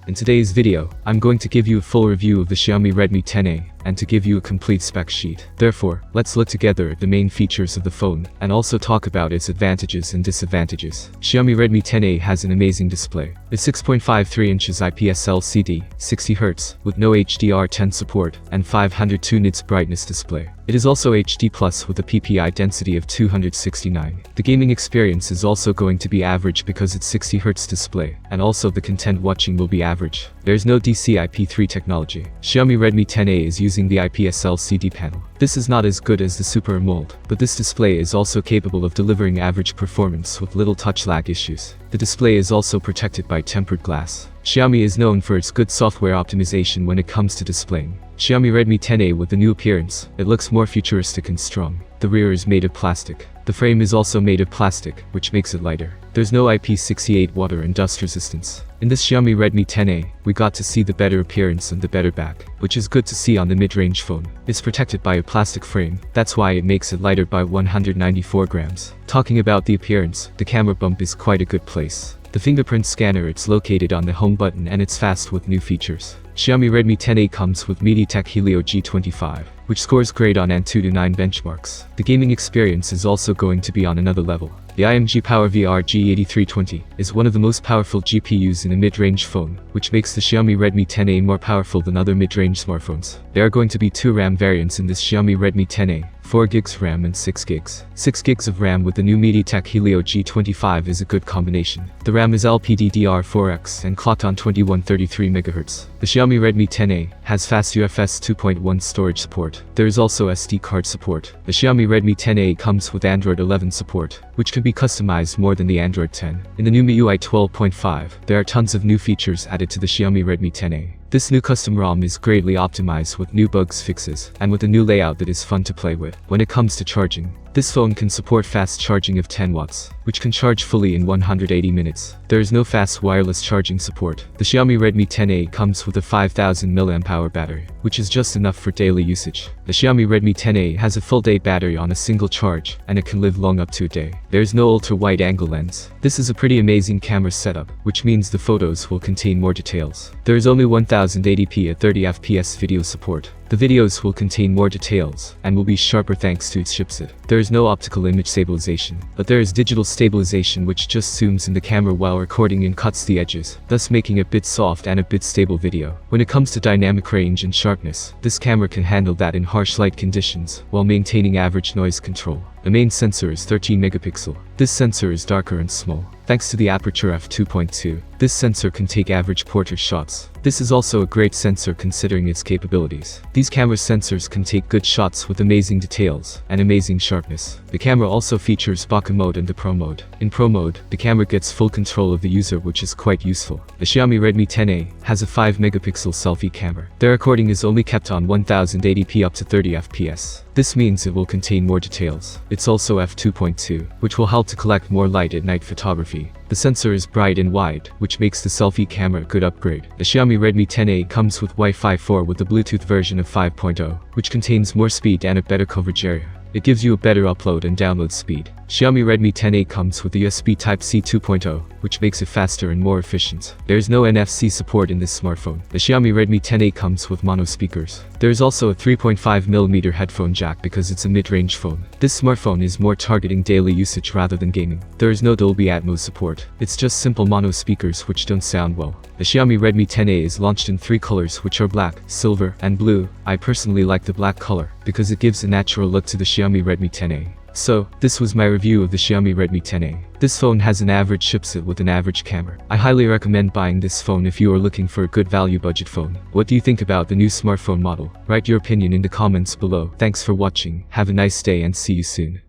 In today's video, I'm going to give you a full review of the Xiaomi Redmi 10A, and to give you a complete spec sheet. Therefore, let's look together at the main features of the phone, and also talk about its advantages and disadvantages. Xiaomi Redmi 10A has an amazing display. A 6.53 inches IPS LCD, 60Hz, with no HDR10 support, and 502 nits brightness display. It is also HD Plus with a PPI density of 269. The gaming experience is also going to be average because it's 60Hz display, and also the content watching will be average. There's no DCI-P3 technology. Xiaomi Redmi 10A is using the IPS LCD panel. This is not as good as the Super AMOLED, but this display is also capable of delivering average performance with little touch lag issues. The display is also protected by tempered glass. Xiaomi is known for its good software optimization when it comes to displaying. Xiaomi Redmi 10A with the new appearance, it looks more futuristic and strong. The rear is made of plastic. The frame is also made of plastic, which makes it lighter. There's no IP68 water and dust resistance. In this Xiaomi Redmi 10A, we got to see the better appearance and the better back, which is good to see on the mid-range phone. It's protected by a plastic frame, that's why it makes it lighter by 194 grams. Talking about the appearance, the camera bump is quite a good place. The fingerprint scanner, it's located on the home button and it's fast with new features. Xiaomi Redmi 10A comes with MediaTek Helio G25, which scores great on Antutu 9 benchmarks. The gaming experience is also going to be on another level. The IMG Power VR G8320 is one of the most powerful GPUs in a mid-range phone, which makes the Xiaomi Redmi 10A more powerful than other mid-range smartphones. There are going to be 2 RAM variants in this Xiaomi Redmi 10A, 4GB RAM and 6GB. 6GB of RAM with the new MediaTek Helio G25 is a good combination. The RAM is LPDDR4X and clocked on 2133 MHz. The Xiaomi Redmi 10A has fast UFS 2.1 storage support. There is also SD card support. The Xiaomi Redmi 10A comes with Android 11 support, which can be customized more than the Android 10. In the new MIUI 12.5, there are tons of new features added to the Xiaomi Redmi 10A. This new custom ROM is greatly optimized with new bugs fixes, and with a new layout that is fun to play with. When it comes to charging, this phone can support fast charging of 10 watts, which can charge fully in 180 minutes. There is no fast wireless charging support. The Xiaomi Redmi 10A comes with a 5000 mAh battery, which is just enough for daily usage. The Xiaomi Redmi 10A has a full day battery on a single charge, and it can live long up to a day. There is no ultra-wide angle lens. This is a pretty amazing camera setup, which means the photos will contain more details. There is only 1080p at 30 FPS video support. The videos will contain more details, and will be sharper thanks to its chipset. There is no optical image stabilization, but there is digital stabilization which just zooms in the camera while recording and cuts the edges, thus making a bit soft and a bit stable video. When it comes to dynamic range and sharpness, this camera can handle that in harsh light conditions, while maintaining average noise control. The main sensor is 13 megapixel. This sensor is darker and small. Thanks to the aperture f2.2, this sensor can take average portrait shots. This is also a great sensor considering its capabilities. These camera sensors can take good shots with amazing details and amazing sharpness. The camera also features bokeh mode and the Pro mode. In Pro mode, the camera gets full control of the user, which is quite useful. The Xiaomi Redmi 10A has a 5 megapixel selfie camera. The recording is only kept on 1080p up to 30 FPS. This means it will contain more details. It's also f2.2, which will help to collect more light at night photography. The sensor is bright and wide, which makes the selfie camera a good upgrade. The Xiaomi Redmi 10A comes with Wi-Fi 4 with the Bluetooth version of 5.0, which contains more speed and a better coverage area. It gives you a better upload and download speed. Xiaomi Redmi 10A comes with the USB Type-C 2.0, which makes it faster and more efficient. There is no NFC support in this smartphone. The Xiaomi Redmi 10A comes with mono speakers. There is also a 3.5mm headphone jack because it's a mid-range phone. This smartphone is more targeting daily usage rather than gaming. There is no Dolby Atmos support. It's just simple mono speakers which don't sound well. The Xiaomi Redmi 10A is launched in 3 colors which are black, silver, and blue. I personally like the black color because it gives a natural look to the Xiaomi Redmi 10A. So, this was my review of the Xiaomi Redmi 10A. This phone has an average chipset with an average camera. I highly recommend buying this phone if you are looking for a good value budget phone. What do you think about the new smartphone model? Write your opinion in the comments below. Thanks for watching, have a nice day and see you soon.